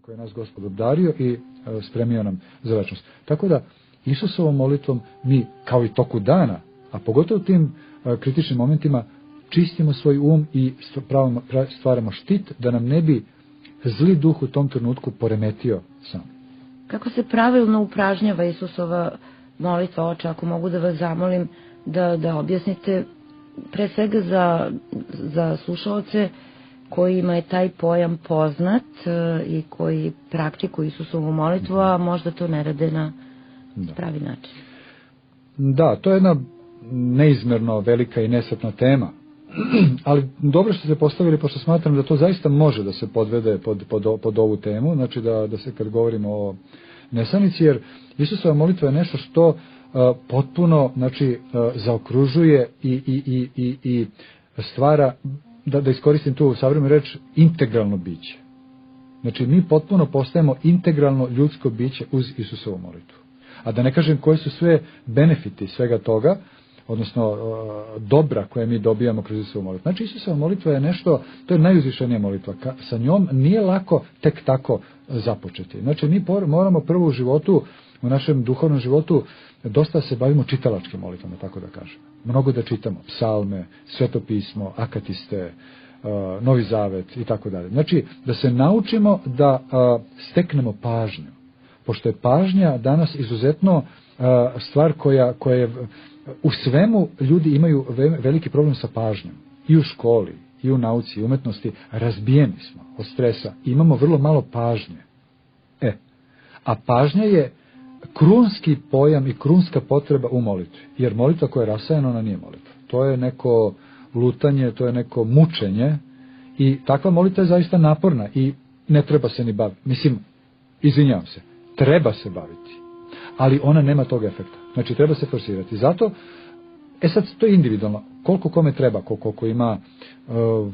koje je nas Gospod obdario i spremio nam za večnost. Tako da Isusovom molitvom mi, kao i toku dana, a pogotovo u tim kritičnim momentima, čistimo svoj i stvaramo štit da nam ne bi zli duh u tom trenutku poremetio sam. Kako se pravilno upražnjava Isusova molitva, Oče, ako mogu da vas zamolim da objasnite pre svega za slušaoce kojima je taj pojam poznat i koji praktikuju Isusovu molitvu, a možda to ne rade na pravi način. Da, to je jedna neizmerno velika i nesretna tema, ali dobro što ste postavili, pošto smatram da to zaista može da se podvede pod ovu temu, znači da se kad govorimo o nesanici, jer Isusova molitva je nešto što potpuno, znači, zaokružuje i stvara, da iskoristim tu savremenu reč, integralno biće. Znači, mi potpuno postajemo integralno ljudsko biće uz Isusovu molitvu. A da ne kažem koji su sve benefiti svega toga, odnosno dobra koje mi dobijamo kroz Isusovu molitvu. Znači, Isusova molitva je nešto, to je najuzvišenija molitva. Sa njom nije lako tek tako započeti. Znači, mi moramo prvo u životu, u našem duhovnom životu, dosta se bavimo čitalačkim molitvama, tako da kažem. Mnogo da čitamo, psalme, svetopismo, akatiste, Novi Zavet i tako dalje. Znači, da se naučimo da steknemo pažnju. Pošto je pažnja danas izuzetno stvar koja je u svemu, ljudi imaju veliki problem sa pažnjom. I u školi, i u nauci, i umetnosti, razbijeni smo od stresa. Imamo vrlo malo pažnje. A pažnja je krunski pojam i krunska potreba u molitvi. Jer molitva koja je rasajana, ona nije molitva. To je neko lutanje, to je neko mučenje i takva molitva je zaista naporna i ne treba se ni baviti. Mislim, izvinjavam se, treba se baviti, ali ona nema tog efekta. Znači, treba se forsirati. Zato, sad to je individualno. Koliko kome treba, koliko ima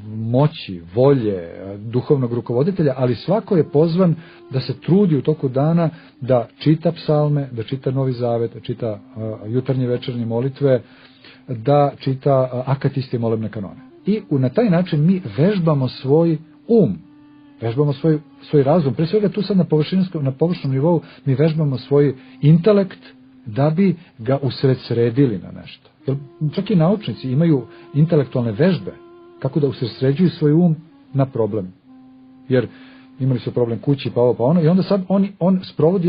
moći, volje, duhovnog rukovoditelja, ali svako je pozvan da se trudi u toku dana da čita psalme, da čita Novi Zavet, da čita jutarnje večernje molitve, da čita akatiste i molebne kanone. I na taj način mi vežbamo svoj vežbamo svoj razum. Pre svega tu sad na površnom nivou mi vežbamo svoj intelekt da bi ga usredsredili na nešto. Jer čak i naučnici imaju intelektualne vežbe kako da usredsređuju svoj na problem. Jer imali su problem kući, pa ovo, pa ono, i onda sad on sprovodi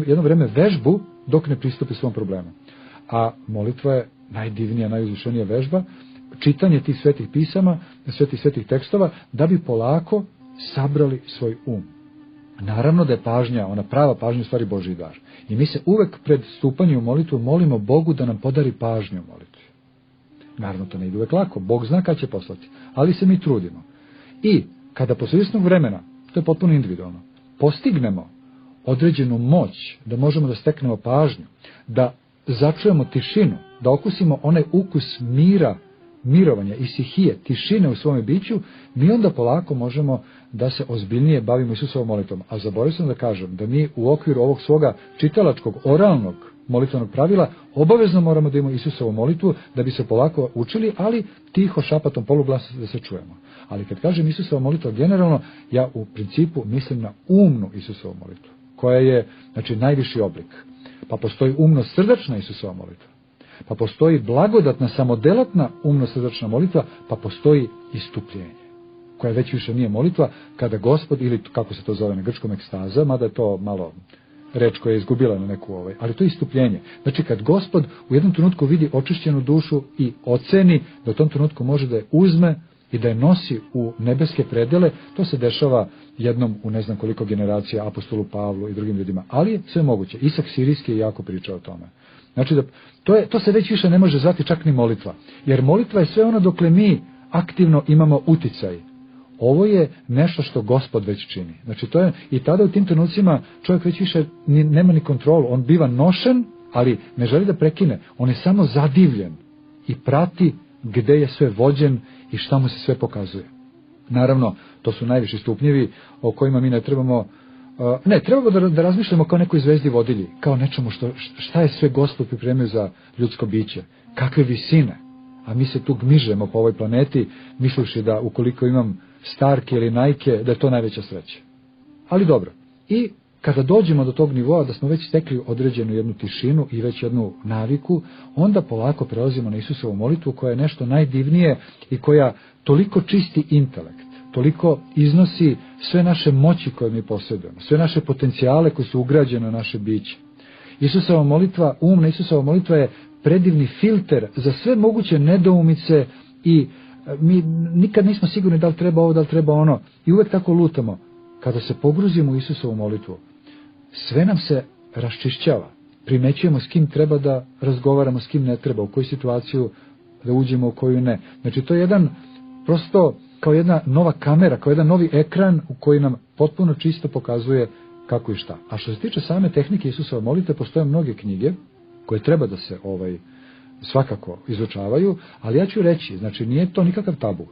jedno vreme vežbu dok ne pristupi svom problemu. A molitva je najdivnija, najuzvišenija vežba, čitanje tih svetih pisama, svetih tekstova, da bi polako sabrali svoj Naravno da je pažnja, ona prava pažnja u stvari Božji dar. I mi se uvek pred stupanjem u molitvu molimo Bogu da nam podari pažnju u molitvi. Naravno, to ne ide uvek lako, Bog zna kad će poslati, ali se mi trudimo. I kada posle izvesnog vremena, to je potpuno individualno, postignemo određenu moć, da možemo da steknemo pažnju, da začujemo tišinu, da okusimo onaj ukus mira, mirovanja i stihije, tišine u svome biću, mi onda polako možemo da se ozbiljnije bavimo Isusovom molitvom. A zaboravio sam da kažem da mi u okviru ovog svoga čitalačkog, oralnog molitvenog pravila obavezno moramo da imamo Isusovu molitvu da bi se polako učili, ali tiho, šapatom, poluglasa da se čujemo. Ali kad kažem Isusova molitva generalno, ja u principu mislim na umnu Isusovu molitvu, koja je, znači, najviši oblik. Pa postoji umno-srdačna Isusova molitva. Pa postoji blagodatna, samodelatna umno-srdačna molitva, pa postoji istupljenje, koja već više nije molitva, kada Gospod, ili kako se to zove na grčkom, ekstaza, mada je to malo reč koja je izgubila na neku ali to je istupljenje. Znači, kad Gospod u jednom trenutku vidi očišćenu dušu i oceni da u tom trenutku može da je uzme i da je nosi u nebeske predele, to se dešava jednom u ne znam koliko generacija apostolu Pavlu i drugim ljudima, ali je sve moguće. Isak Sirijski je jako pričao o tome. Znači, to se već više ne može zvati čak ni molitva, jer molitva je sve ono dokle mi aktivno imamo uticaj. Ovo je nešto što Gospod već čini. Znači, to je, i tada u tim trenucima čovjek već više nema ni kontrolu. On biva nošen, ali ne želi da prekine. On je samo zadivljen i prati gde je sve vođen i šta mu se sve pokazuje. Naravno, to su najviši stupnjevi o kojima mi ne trebamo, trebamo da razmišljamo kao nekoj zvezdi vodilji, kao nečemu šta je sve Gospod pripremio za ljudsko biće, kakve visine. A mi se tu gmižemo po ovoj planeti, misluši da ukoliko imam Starke ili Nike, da je to najveća sreća. Ali dobro. I kada dođemo do tog nivoa da smo već stekli određenu jednu tišinu i već jednu naviku, onda polako prelazimo na Isusovu molitvu koja je nešto najdivnije i koja toliko čisti intelekt, toliko iznosi sve naše moći koje mi posjedujemo, sve naše potencijale koji su ugrađene u naše biće. Isusova molitva, umna Isusova molitva je predivni filter za sve moguće nedoumice i mi nikad nismo sigurni da li treba ovo, da li treba ono i uvek tako lutamo. Kada se pogruzimo u Isusovu molitvu, sve nam se raščišćava. Primećujemo s kim treba da razgovaramo, s kim ne treba, u koju situaciju da uđemo, u koju ne. Znači to je jedan, prosto kao jedna nova kamera, kao jedan novi ekran u koji nam potpuno čisto pokazuje kako i šta. A što se tiče same tehnike Isusove molitve, postoje mnoge knjige koje treba da se svakako izučavaju, ali ja ću reći, znači nije to nikakav tabu.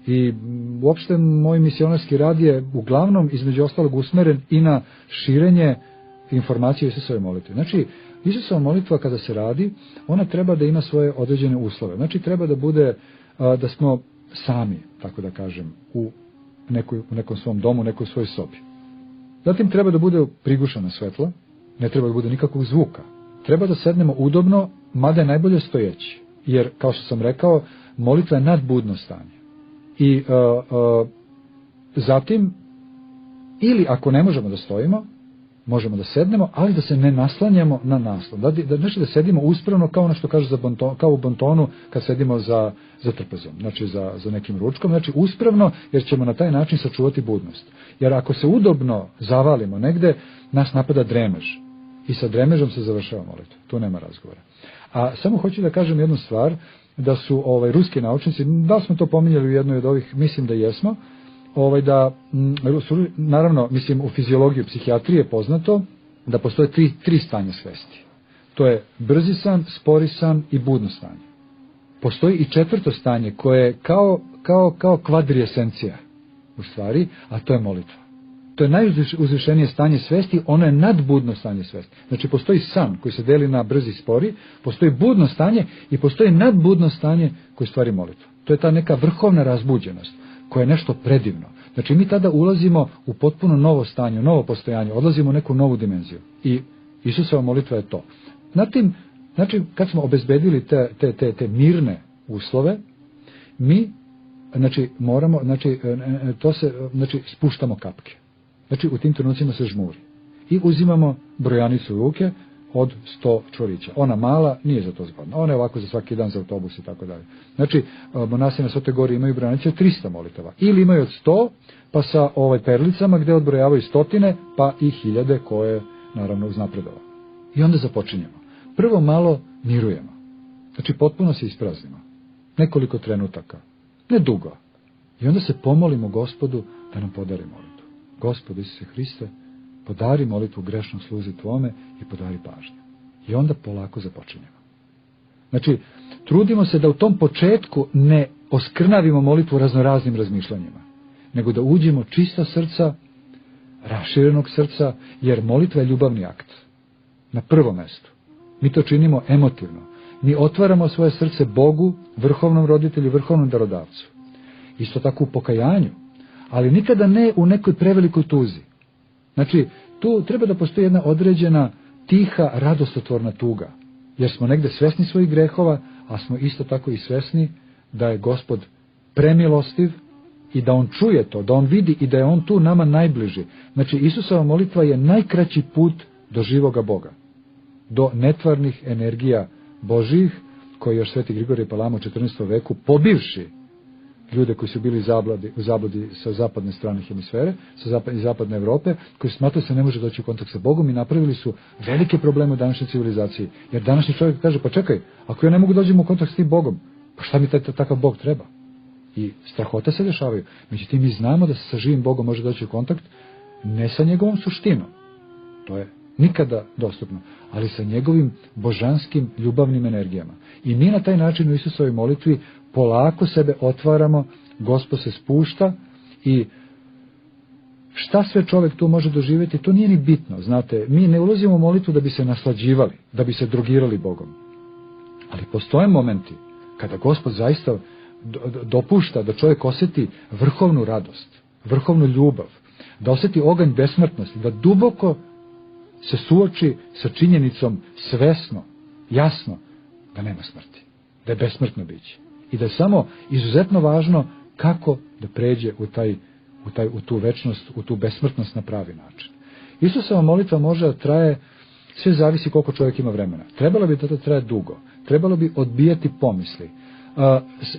I uopšte moj misionarski rad je uglavnom između ostalog usmeren i na širenje informacije Isusove molitve. Znači, Isusova molitva kada se radi, ona treba da ima svoje određene uslove. Znači, treba da bude, da smo sami, tako da kažem, u nekom svom domu, u nekoj svojoj sobi. Zatim treba da bude prigušeno svetlo, ne treba da bude nikakvog zvuka. Treba da sednemo udobno, mada je najbolje stojeći. Jer, kao što sam rekao, molitva je nadbudno stanje. I zatim, ili ako ne možemo da stojimo, možemo da sednemo, ali da se ne naslanjamo na naslon. Znači da sedimo uspravno, kao ono što kaže kao u bontonu kad sedimo za trpezom, znači za nekim ručkom, znači uspravno, jer ćemo na taj način sačuvati budnost. Jer ako se udobno zavalimo negde, nas napada dremež. I sa dremežom se završava molitva. Tu nema razgovora. A samo hoću da kažem jednu stvar, da su ruski naučnici, da smo to pominjali u jednoj od ovih, mislim da jesmo, naravno, mislim, u fiziologiji, u psihijatriji je poznato da postoje tri stanja svesti. To je brzi san, spori san i budno stanje. Postoji i četvrto stanje koje je kao kvadriesencija, u stvari, a to je molitva. To je najuzvišenije stanje svesti, ono je nadbudno stanje svesti. Znači, postoji san koji se deli na brzi i spori, postoji budno stanje i postoji nadbudno stanje koje stvari molitva. To je ta neka vrhovna razbuđenost, koja je nešto predivno. Znači, mi tada ulazimo u potpuno novo stanje, novo postojanje, odlazimo u neku novu dimenziju. I Isusova molitva je to. Znači, kad smo obezbedili te mirne uslove, mi, moramo, spuštamo kapke. Znači, u tim trenucima se žmuri. I uzimamo brojanicu u ruke od 100 čvorića. Ona mala nije za to zgodna. Ona je ovako za svaki dan za autobus i tako dalje. Znači, monasi na Svetoj Gori imaju brojanice od 300 molitava. Ili imaju od 100, pa sa perlicama gde odbrojavaju stotine, pa i hiljade koje, naravno, uznapredova. I onda započinjemo. Prvo malo mirujemo. Znači, potpuno se ispraznimo. Nekoliko trenutaka. Ne dugo. I onda se pomolimo Gospodu da nam podari molitvu. Gospodu Isuse Hriste, podari molitvu grešnom sluzi Tvome i podari pažnju. I onda polako započinjemo. Znači, trudimo se da u tom početku ne oskrnavimo molitvu raznoraznim razmišljanjima, nego da uđemo čista srca, raširenog srca, jer molitva je ljubavni akt. Na prvom mestu. Mi to činimo emotivno. Mi otvaramo svoje srce Bogu, vrhovnom roditelju, vrhovnom darodavcu. Isto tako u pokajanju, ali nikada ne u nekoj prevelikoj tuzi. Znači, tu treba da postoji jedna određena, tiha, radostotvorna tuga, jer smo negde svesni svojih grehova, a smo isto tako i svesni da je Gospod premilostiv i da On čuje to, da On vidi i da je On tu nama najbliži. Znači, Isusova molitva je najkraći put do živoga Boga, do netvarnih energija Božijih, koje još Sveti Grigorije Palama u 14. veku, pobivši ljude koji su bili u zabludi sa zapadne strane hemisfere, iz zapadne Evrope, koji su smatrali se ne može doći u kontakt sa Bogom i napravili su velike probleme u današnjoj civilizaciji. Jer današnji čovjek kaže, pa čekaj, ako ja ne mogu dođem u kontakt s tim Bogom, pa šta mi takav Bog treba? I strahote se dešavaju. Međutim, mi znamo da se sa živim Bogom može doći u kontakt ne sa njegovom suštinom. To je nikada dostupno, ali sa njegovim božanskim ljubavnim energijama. I mi na taj način u Isusovoj molitvi polako sebe otvaramo, Gospod se spušta i šta sve čovjek tu može doživjeti, to nije ni bitno. Znate, mi ne ulazimo u molitvu da bi se naslađivali, da bi se drogirali Bogom. Ali postoje momenti kada Gospod zaista dopušta da čovjek osjeti vrhovnu radost, vrhovnu ljubav, da osjeti oganj besmrtnosti, da duboko se suoči sa činjenicom svesno, jasno, da nema smrti, da je besmrtno biće. I da je samo izuzetno važno kako da pređe u tu večnost, u tu besmrtnost na pravi način. Isusova molitva može da traje, sve zavisi koliko čovjek ima vremena. Trebalo bi da to traje dugo. Trebalo bi odbijati pomisli.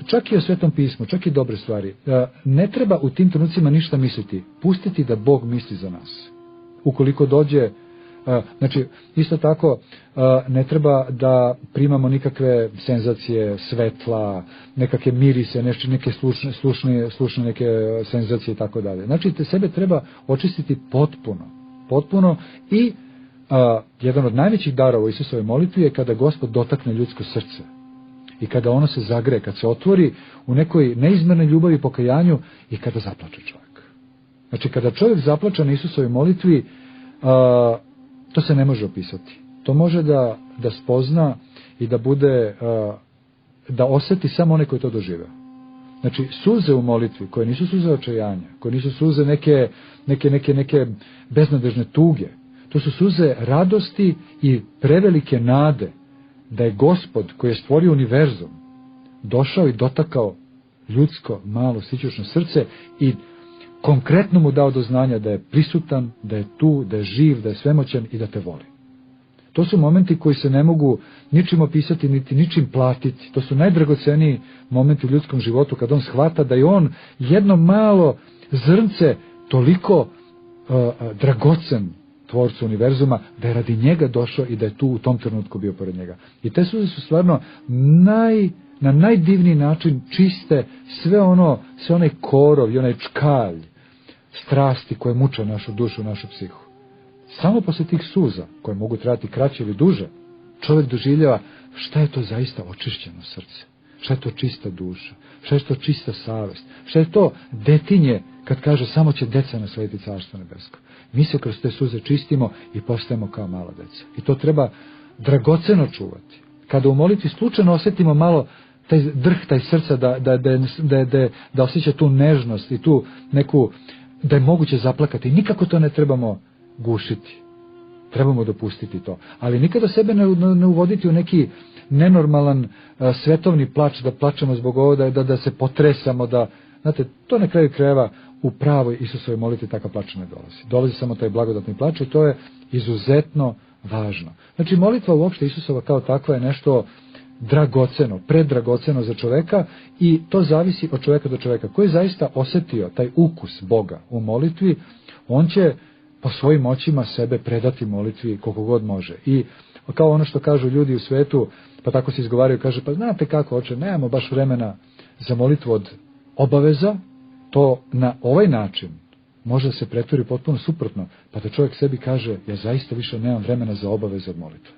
Čak i o Svetom pismu, čak i dobre stvari. Ne treba u tim trenucima ništa misliti. Pustiti da Bog misli za nas. Ukoliko dođe, znači, isto tako, ne treba da primamo nikakve senzacije, svetla, nekakve mirise, neke slušne neke senzacije i tako dalje. Znači, sebe treba očistiti potpuno i jedan od najvećih darova u Isusovoj molitvi je kada Gospod dotakne ljudsko srce i kada ono se zagreje, kad se otvori u nekoj neizmjernoj ljubavi i pokajanju i kada zaplače čovjek. Znači, kada čovjek zaplače na Isusovoj molitvi, to se ne može opisati. To može da spozna i da bude, da osjeti samo onaj koji to doživeo. Znači, suze u molitvi, koje nisu suze očajanja, koje nisu suze neke beznadežne tuge, to su suze radosti i prevelike nade da je Gospod koji je stvorio univerzum došao i dotakao ljudsko, malo, sićušno srce i konkretno mu dao do znanja da je prisutan, da je tu, da je živ, da je svemoćan i da te voli. To su momenti koji se ne mogu ničim opisati, niti ničim platiti. To su najdragoceniji momenti u ljudskom životu kad on shvata da je on jedno malo zrnce toliko dragocen tvorcu univerzuma, da je radi njega došao i da je tu u tom trenutku bio pored njega. I te suze su stvarno na najdivniji način čiste sve onaj korov i onaj čkalj strasti koje muče našu dušu, našu psihu. Samo posle tih suza, koje mogu trajati kraće ili duže, čovjek doživljava šta je to zaista očišćeno srce, šta je to čista duša, šta je to čista savest, šta je to detinje kad kaže samo će deca naslediti carstvo nebesko. Mi se kroz te suze čistimo i postajemo kao mala deca. I to treba dragoceno čuvati. Kada u molitvi slučajno osjetimo malo taj drhtaj srca da osjeća tu nežnost i tu neku, da je moguće zaplakati. Nikako to ne trebamo gušiti. Trebamo dopustiti to. Ali nikada sebe ne uvoditi u neki nenormalan svetovni plač, da plačemo zbog ovoga, da se potresamo, znate, to na kraju krajeva u pravoj Isusovoj molitvi takav plač ne dolazi. Dolazi samo taj blagodatni plač i to je izuzetno važno. Znači, molitva uopšte Isusova kao takva je nešto dragoceno, predragoceno za čoveka i to zavisi od čoveka do čoveka. Ko je zaista osjetio taj ukus Boga u molitvi, on će po svojim očima sebe predati molitvi koliko god može. I kao ono što kažu ljudi u svetu, pa tako se izgovaraju, kaže, pa znate kako, oče, nemamo baš vremena za molitvu od obaveza, to na ovaj način može se pretvori potpuno suprotno, pa da čovjek sebi kaže, ja zaista više nemam vremena za obaveze od molitve.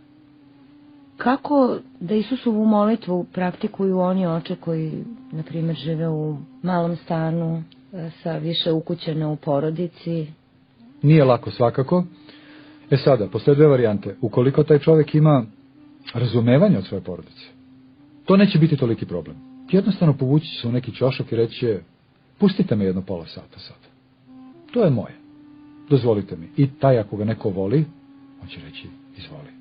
Kako da Isusovu molitvu praktikuju oni oče koji, na primjer, žive u malom stanu, sa više ukućene u porodici? Nije lako svakako. Sada, postoje dve varijante. Ukoliko taj čovjek ima razumevanje od svoje porodice, to neće biti toliki problem. Jednostavno povući će se u neki ćošak i reći, pustite me jedno pola sata sad. To je moje. Dozvolite mi. I taj ako ga neko voli, on će reći, izvoli.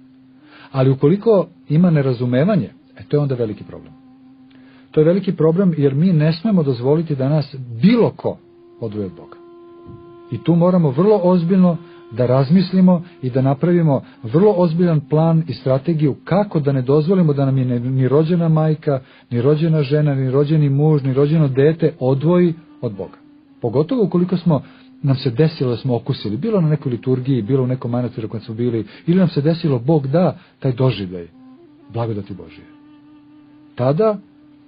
Ali ukoliko ima nerazumevanje, to je onda veliki problem. To je veliki problem jer mi ne smemo dozvoliti da nas bilo ko odvoji od Boga. I tu moramo vrlo ozbiljno da razmislimo i da napravimo vrlo ozbiljan plan i strategiju kako da ne dozvolimo da nam je ni rođena majka, ni rođena žena, ni rođeni muž, ni rođeno dete odvoji od Boga. Pogotovo ukoliko nam se desilo da smo okusili, bilo na nekoj liturgiji, bilo u nekom manastiru kad smo bili, ili nam se desilo Bog da taj doživljaj blagodati Božije. Tada,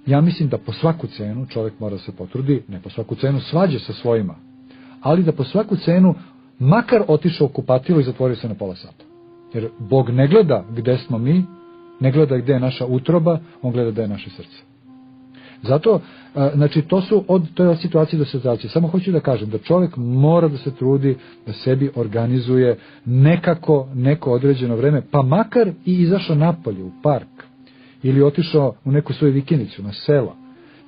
ja mislim da po svaku cenu čovjek mora se potrudi, ne po svaku cenu svađe sa svojima, ali da po svaku cenu makar otišao u kupatilo i zatvorio se na pola sata. Jer Bog ne gleda gde smo mi, ne gleda gde je naša utroba, on gleda gde je naše srce. Zato, znači, to je od situacije do situacije. Samo hoću da kažem da čovjek mora da se trudi da sebi organizuje neko određeno vreme, pa makar i izašao napolje u park ili otišao u neku svoju vikendicu na selo,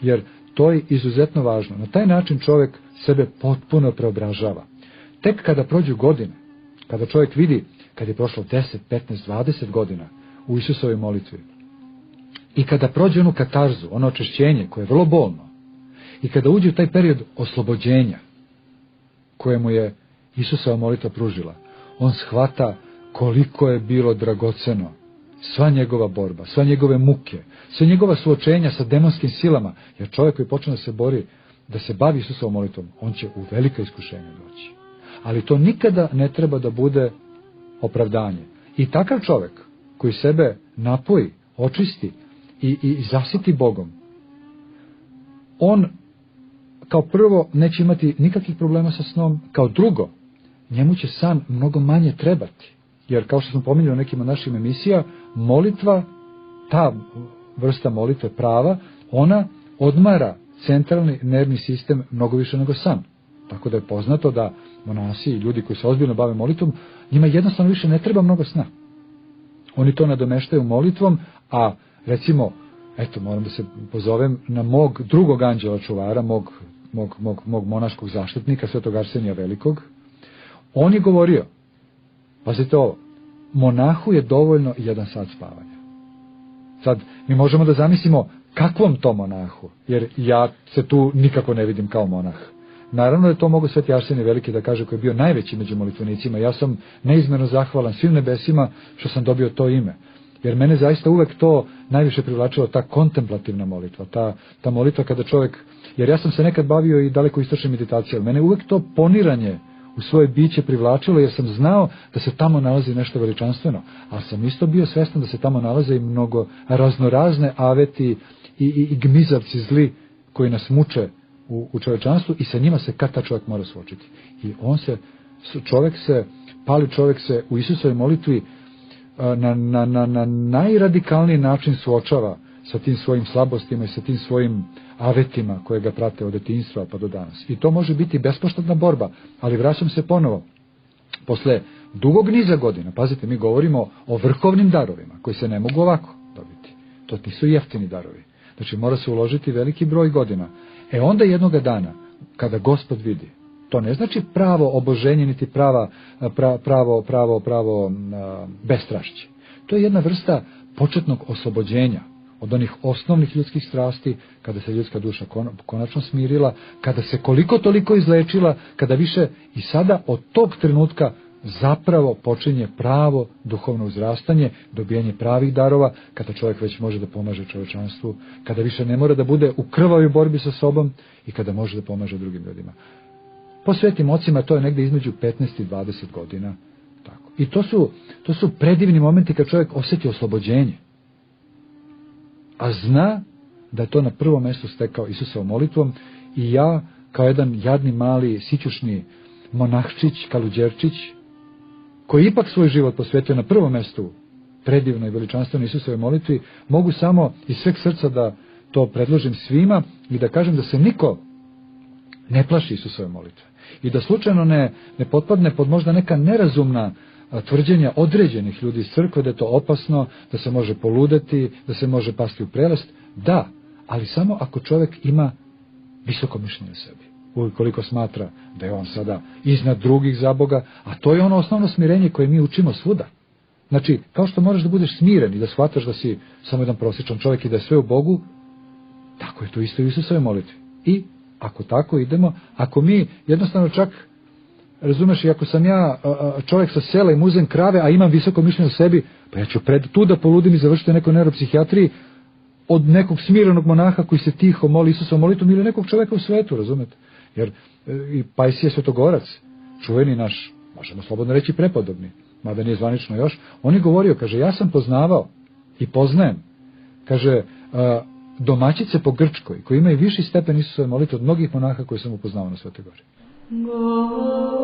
jer to je izuzetno važno. Na taj način čovjek sebe potpuno preobražava. tek kada prođu godine, kada čovjek vidi, kad je prošlo 10, 15, 20 godina u Isusovoj molitvi, i kada prođe onu katarzu, ono očišćenje koje je vrlo bolno, i kada uđe u taj period oslobođenja koje mu je Isusova molitva pružila, on shvata koliko je bilo dragoceno sva njegova borba, sva njegove muke, sva njegova suočenja sa demonskim silama, jer čovjek koji počne da se bori, da se bavi Isusovom molitvom, on će u velika iskušenja doći. Ali to nikada ne treba da bude opravdanje. I takav čovjek koji sebe napoji, očisti i zasiti Bogom, on kao prvo neće imati nikakvih problema sa snom, kao drugo, njemu će san mnogo manje trebati. Jer kao što smo pominjali u nekim od naših emisija, molitva, ta vrsta molitve prava, ona odmara centralni nervni sistem mnogo više nego san. Tako da je poznato da monasi i ljudi koji se ozbiljno bave molitvom, njima jednostavno više ne treba mnogo sna. Oni to nadomeštaju molitvom, a recimo, eto, moram da se pozovem na mog drugog anđela čuvara, mog monaškog zaštitnika, svetog Arsenija Velikog. On je govorio, pazite ovo, monahu je dovoljno 1 sat spavanja. Sad, mi možemo da zamislimo kakvom to monahu, jer ja se tu nikako ne vidim kao monah. Naravno da je to mogu sveti Arsenij Veliki da kaže, koji je bio najveći među molitvenicima. Ja sam neizmjerno zahvalan svim nebesima što sam dobio to ime. Jer mene zaista uvek to najviše privlačilo, ta kontemplativna molitva, ta molitva kada čovjek, jer ja sam se nekad bavio i daleko istočnim meditacijama, mene uvek to poniranje u svoje biće privlačilo, jer sam znao da se tamo nalazi nešto veličanstveno, ali sam isto bio svestan da se tamo nalaze i mnogo raznorazne aveti i gmizavci zli koji nas muče u čovječanstvu, i sa njima se kad ta čovjek mora suočiti. I čovjek se u Isusovoj molitvi na najradikalniji način suočava sa tim svojim slabostima i sa tim svojim avetima koje ga prate od detinjstva pa do danas. I to može biti bespoštedna borba, ali vraćam se ponovo. Posle dugog niza godina, pazite, mi govorimo o vrhovnim darovima koji se ne mogu ovako dobiti. To nisu jeftini darovi. Znači mora se uložiti veliki broj godina. Onda jednoga dana, kada Gospod vidi, to ne znači pravo oboženje, niti pravo bestrašće. To je jedna vrsta početnog oslobođenja od onih osnovnih ljudskih strasti, kada se ljudska duša konačno smirila, kada se koliko toliko izlečila, kada više i sada od tog trenutka zapravo počinje pravo duhovno uzrastanje, dobijanje pravih darova, kada čovjek već može da pomaže čovječanstvu, kada više ne mora da bude u krvavoj borbi sa sobom i kada može da pomaže drugim ljudima. Po svetim ocima to je negdje između 15 i 20 godina. Tako. I to su predivni momenti kad čovjek osjeti oslobođenje. A zna da je to na prvom mjestu stekao Isusovom molitvom, i ja kao jedan jadni mali sićušni monahčić, kaluđerčić, koji ipak svoj život posvetio na prvom mjestu predivnoj i veličanstvenoj Isusovoj molitvi, mogu samo iz sveg srca da to predložim svima i da kažem da se niko ne plaši Isusove molitve. I da slučajno ne potpadne pod možda neka nerazumna tvrđenja određenih ljudi iz crkve da je to opasno, da se može poludeti, da se može pasti u prelest. Da, ali samo ako čovjek ima visoko mišljenje o sebi. Ukoliko smatra da je on sada iznad drugih za Boga, a to je ono osnovno smirenje koje mi učimo svuda. Znači, kao što moraš da budeš smiren i da shvataš da si samo jedan prosječan čovjek i da je sve u Bogu, tako je to isto i u Isusovoj molitvi. I ako tako idemo, ako mi jednostavno čak, razumeš, i ako sam ja čovjek sa sela i muzem krave, a imam visoko mišljenje o sebi, pa ja ću tu da poludim i završiti u nekoj neuropsihijatriji od nekog smirenog monaha koji se tiho moli Isusovom molitvom ili nekog čovjeka u svetu, razumete? Jer i Pajsije Svetogorac, čuveni naš, možemo slobodno reći prepodobni, mada nije zvanično još, on je govorio, kaže, ja sam poznavao i poznajem, kaže, domaćice po Grčkoj, koji imaju viši stepen Isusove molitve od mnogih monaha koji sam upoznao na Svetoj Gori. Oh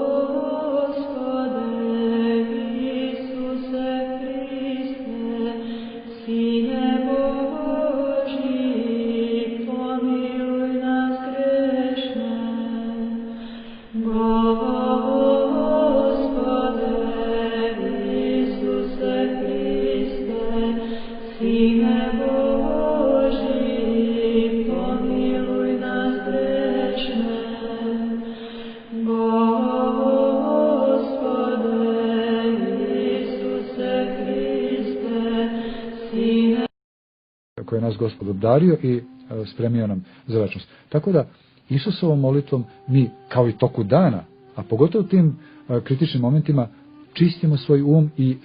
koje nas Gospod obdario i spremio nam za večnost. Tako da, Isusovom molitvom mi, kao i toku dana, a pogotovo u tim kritičnim momentima, čistimo svoj um i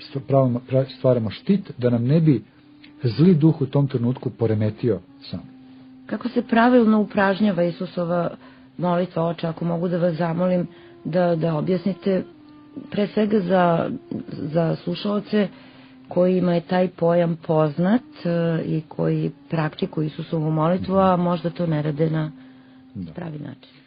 stvaramo štit da nam ne bi zli duh u tom trenutku poremetio sam. Kako se pravilno upražnjava Isusova molitva, Oče, ako mogu da vas zamolim da objasnite pre svega za slušaoce kojima je taj pojam poznat i koji praktikuju Isusovu molitvu, a možda to ne rade na pravi način.